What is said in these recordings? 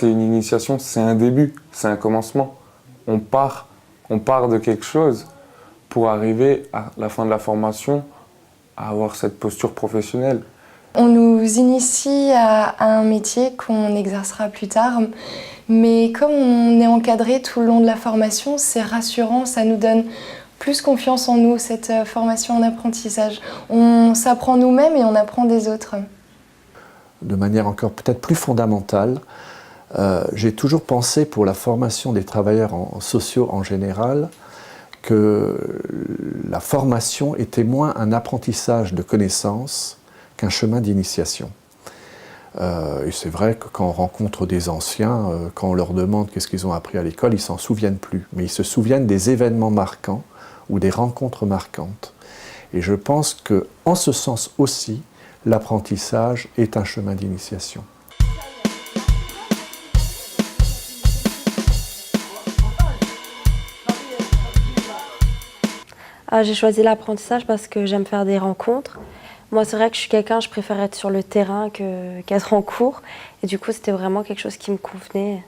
c'est une initiation, c'est un début, c'est un commencement. On part de quelque chose pour arriver à la fin de la formation à avoir cette posture professionnelle. On nous initie à un métier qu'on exercera plus tard, mais comme on est encadré tout le long de la formation, c'est rassurant, ça nous donne plus confiance en nous, cette formation en apprentissage. On s'apprend nous-mêmes et on apprend des autres. De manière encore peut-être plus fondamentale, j'ai toujours pensé pour la formation des travailleurs sociaux en général que la formation était moins un apprentissage de connaissances qu'un chemin d'initiation. Et c'est vrai que quand on rencontre des anciens, quand on leur demande qu'est-ce qu'ils ont appris à l'école, ils ne s'en souviennent plus. Mais ils se souviennent des événements marquants ou des rencontres marquantes. Et je pense qu'en ce sens aussi, l'apprentissage est un chemin d'initiation. J'ai choisi l'apprentissage parce que j'aime faire des rencontres. Moi, c'est vrai que je suis quelqu'un, je préfère être sur le terrain qu'être en cours. Et du coup, c'était vraiment quelque chose qui me convenait.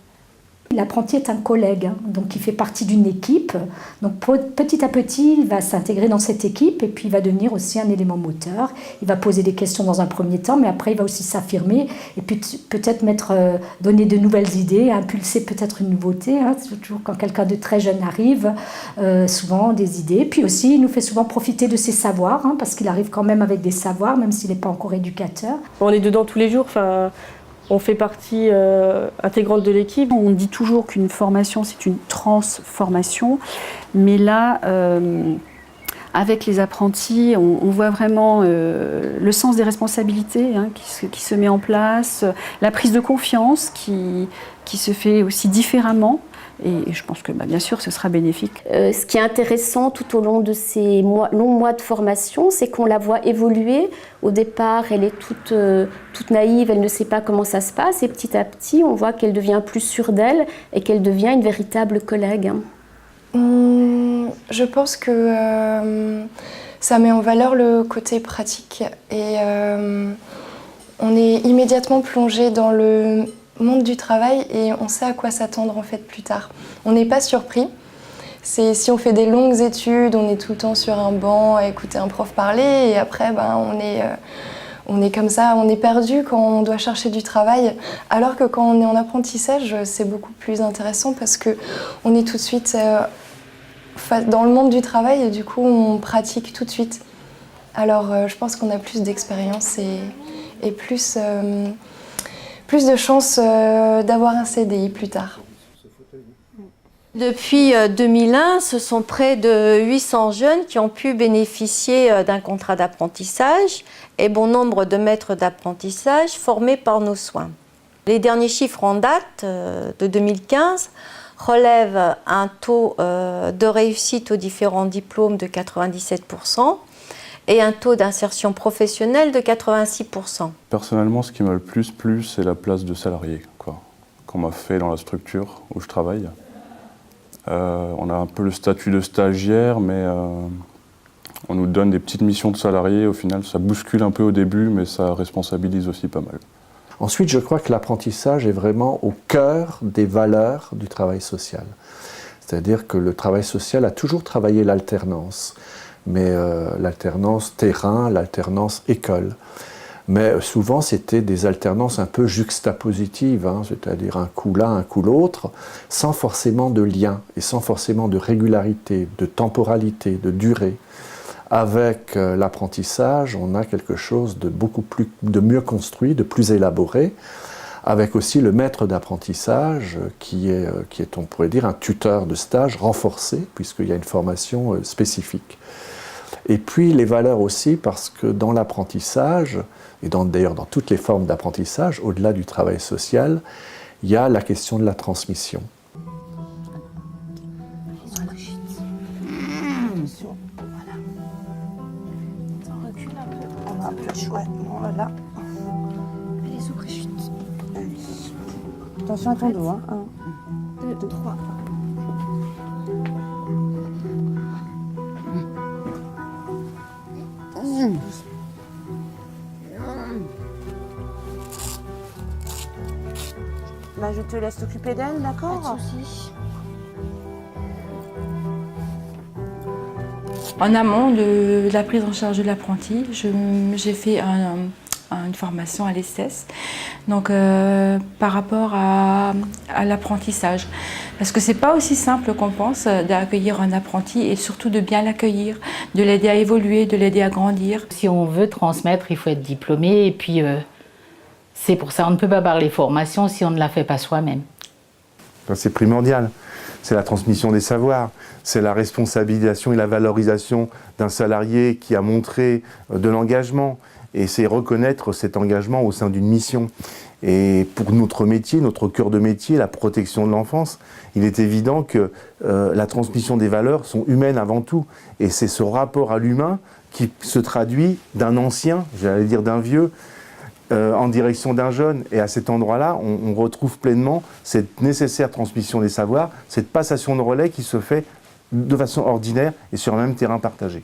L'apprenti est un collègue, donc il fait partie d'une équipe. Donc petit à petit, il va s'intégrer dans cette équipe et puis il va devenir aussi un élément moteur. Il va poser des questions dans un premier temps, mais après il va aussi s'affirmer et puis peut-être donner de nouvelles idées, impulser peut-être une nouveauté. C'est toujours quand quelqu'un de très jeune arrive, souvent des idées. Puis aussi, il nous fait souvent profiter de ses savoirs, parce qu'il arrive quand même avec des savoirs, même s'il n'est pas encore éducateur. On est dedans tous les jours. On fait partie intégrante de l'équipe. On dit toujours qu'une formation, c'est une transformation. Mais là, avec les apprentis, on voit vraiment le sens des responsabilités qui se met en place, la prise de confiance qui se fait aussi différemment. Et je pense que bien sûr, ce sera bénéfique. Ce qui est intéressant tout au long de ces longs mois de formation, c'est qu'on la voit évoluer. Au départ, elle est toute naïve, elle ne sait pas comment ça se passe. Et petit à petit, on voit qu'elle devient plus sûre d'elle et qu'elle devient une véritable collègue. Je pense que ça met en valeur le côté pratique. Et on est immédiatement plongé dans le monde du travail et on sait à quoi s'attendre en fait plus tard. On n'est pas surpris. Si on fait des longues études, on est tout le temps sur un banc à écouter un prof parler et après on est comme ça, on est perdu quand on doit chercher du travail. Alors que quand on est en apprentissage, c'est beaucoup plus intéressant parce qu'on est tout de suite dans le monde du travail et du coup on pratique tout de suite. Alors je pense qu'on a plus d'expérience et plus de chances d'avoir un CDI plus tard. Depuis 2001, ce sont près de 800 jeunes qui ont pu bénéficier d'un contrat d'apprentissage et bon nombre de maîtres d'apprentissage formés par nos soins. Les derniers chiffres en date de 2015 relèvent un taux de réussite aux différents diplômes de 97%. Et un taux d'insertion professionnelle de 86%. Personnellement, ce qui m'a le plus plu, c'est la place de salarié qu'on m'a fait dans la structure où je travaille. On a un peu le statut de stagiaire, mais on nous donne des petites missions de salarié. Au final, ça bouscule un peu au début, mais ça responsabilise aussi pas mal. Ensuite, je crois que l'apprentissage est vraiment au cœur des valeurs du travail social. C'est-à-dire que le travail social a toujours travaillé l'alternance. Mais l'alternance terrain, l'alternance école. Mais souvent, c'était des alternances un peu juxtapositives, c'est-à-dire un coup l'un, un coup l'autre, sans forcément de lien et sans forcément de régularité, de temporalité, de durée. Avec l'apprentissage, on a quelque chose de mieux construit, de plus élaboré, avec aussi le maître d'apprentissage qui est, on pourrait dire, un tuteur de stage renforcé, puisqu'il y a une formation spécifique. Et puis les valeurs aussi, parce que dans l'apprentissage, et d'ailleurs dans toutes les formes d'apprentissage, au-delà du travail social, il y a la question de la transmission. Voilà. Allez, souple chute. Attention à ton dos. 1, 2, 3. Là, je te laisse t'occuper d'elle, d'accord? Pas de soucis. En amont de la prise en charge de l'apprenti, j'ai fait une formation à l'ESSES, donc par rapport à l'apprentissage. Parce que c'est pas aussi simple qu'on pense d'accueillir un apprenti et surtout de bien l'accueillir, de l'aider à évoluer, de l'aider à grandir. Si on veut transmettre, il faut être diplômé et puis c'est pour ça on ne peut pas parler formation si on ne la fait pas soi-même. C'est primordial. C'est la transmission des savoirs, c'est la responsabilisation et la valorisation d'un salarié qui a montré de l'engagement. Et c'est reconnaître cet engagement au sein d'une mission. Et pour notre métier, notre cœur de métier, la protection de l'enfance, il est évident que la transmission des valeurs sont humaines avant tout. Et c'est ce rapport à l'humain qui se traduit d'un ancien, j'allais dire d'un vieux, en direction d'un jeune. Et à cet endroit-là, on retrouve pleinement cette nécessaire transmission des savoirs, cette passation de relais qui se fait de façon ordinaire et sur un même terrain partagé.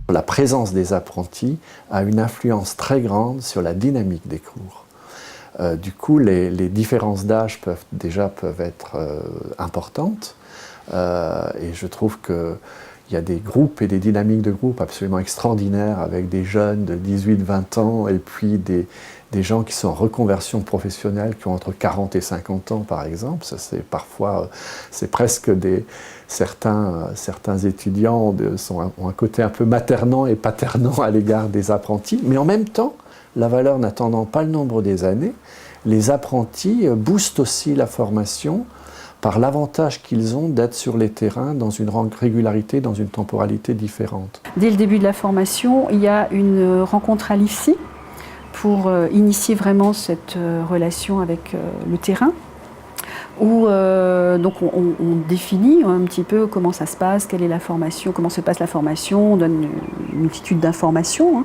La présence des apprentis a une influence très grande sur la dynamique des cours. Du coup, les différences d'âge peuvent être importantes. Et je trouve qu'il y a des groupes et des dynamiques de groupe absolument extraordinaires avec des jeunes de 18-20 ans et puis des gens qui sont en reconversion professionnelle, qui ont entre 40 et 50 ans par exemple. Ça, c'est presque certains étudiants ont un côté un peu maternant et paternant à l'égard des apprentis, mais en même temps, la valeur n'attendant pas le nombre des années, les apprentis boostent aussi la formation par l'avantage qu'ils ont d'être sur les terrains dans une régularité, dans une temporalité différente. Dès le début de la formation, il y a une rencontre à l'IFSI pour initier vraiment cette relation avec le terrain, où donc on définit un petit peu comment ça se passe, quelle est la formation, comment se passe la formation, on donne une multitude d'informations.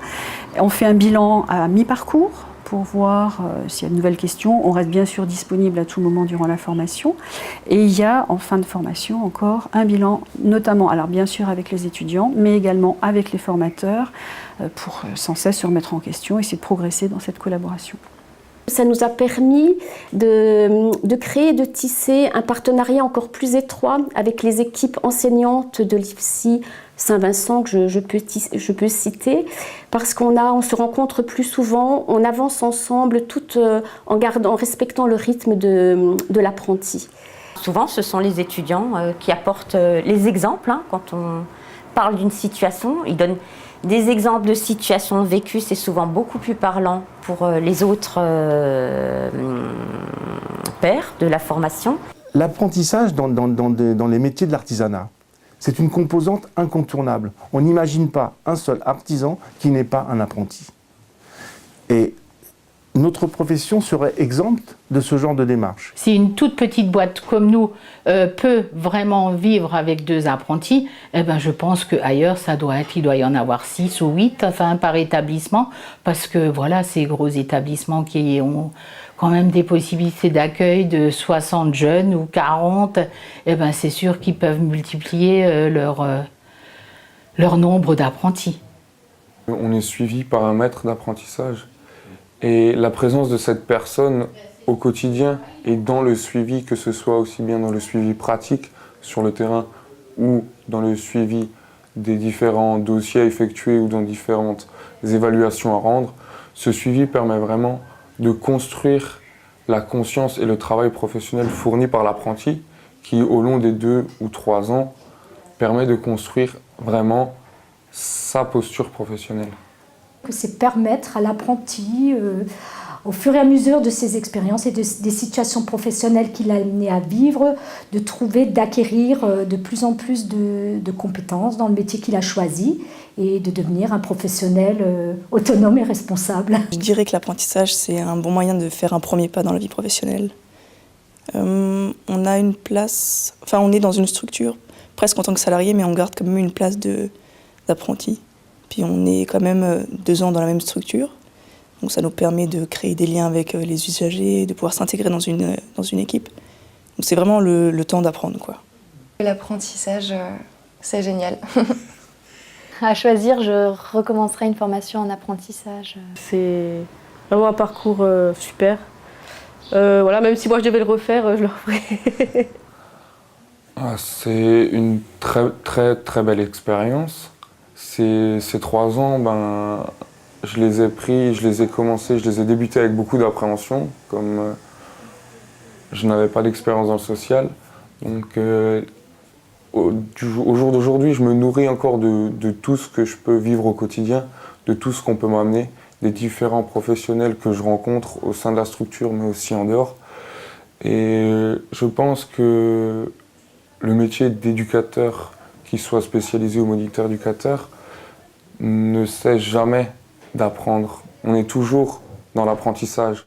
On fait un bilan à mi-parcours pour voir s'il y a de nouvelles questions. On reste bien sûr disponible à tout moment durant la formation. Et il y a en fin de formation encore un bilan, notamment, alors bien sûr avec les étudiants, mais également avec les formateurs, pour sans cesse se remettre en question et essayer de progresser dans cette collaboration. Ça nous a permis de créer, de tisser un partenariat encore plus étroit avec les équipes enseignantes de l'IFSI Saint-Vincent, que je peux citer, parce on se rencontre plus souvent, on avance ensemble tout en respectant le rythme de l'apprenti. Souvent, ce sont les étudiants qui apportent les exemples. Quand on parle d'une situation, ils donnent des exemples de situations vécues, c'est souvent beaucoup plus parlant pour les autres pairs de la formation. L'apprentissage dans les métiers de l'artisanat, c'est une composante incontournable. On n'imagine pas un seul artisan qui n'est pas un apprenti. Et notre profession serait exempte de ce genre de démarche. Si une toute petite boîte comme nous peut vraiment vivre avec 2 apprentis, eh ben je pense qu'ailleurs, il doit y en avoir 6 ou 8 par établissement, parce que voilà, ces gros établissements qui ont quand même des possibilités d'accueil de 60 jeunes ou 40, eh ben c'est sûr qu'ils peuvent multiplier leur nombre d'apprentis. On est suivi par un maître d'apprentissage. Et la présence de cette personne au quotidien et dans le suivi, que ce soit aussi bien dans le suivi pratique sur le terrain ou dans le suivi des différents dossiers à effectuer ou dans différentes évaluations à rendre, ce suivi permet vraiment de construire la conscience et le travail professionnel fourni par l'apprenti qui, au long des 2 ou 3 ans, permet de construire vraiment sa posture professionnelle. C'est permettre à l'apprenti, au fur et à mesure de ses expériences et des situations professionnelles qu'il a amené à vivre, d'acquérir de plus en plus de compétences dans le métier qu'il a choisi et de devenir un professionnel autonome et responsable. Je dirais que l'apprentissage, c'est un bon moyen de faire un premier pas dans la vie professionnelle. On a une place, on est dans une structure presque en tant que salarié, mais on garde quand même une place d'apprenti. Puis on est quand même 2 ans dans la même structure, donc ça nous permet de créer des liens avec les usagers, de pouvoir s'intégrer dans une équipe. c'est vraiment le temps d'apprendre, quoi. L'apprentissage, c'est génial. À choisir, je recommencerai une formation en apprentissage. C'est vraiment un parcours super. Voilà, même si moi je devais le refaire, je le referais. C'est une très belle expérience. Ces 3 ans, je les ai pris, je les ai commencés, je les ai débutés avec beaucoup d'appréhension, comme je n'avais pas d'expérience dans le social. Donc au jour d'aujourd'hui, je me nourris encore de tout ce que je peux vivre au quotidien, de tout ce qu'on peut m'amener, des différents professionnels que je rencontre au sein de la structure, mais aussi en dehors. Et je pense que le métier d'éducateur, qu'il soit spécialisé ou moniteur éducateur, ne cesse jamais d'apprendre. On est toujours dans l'apprentissage.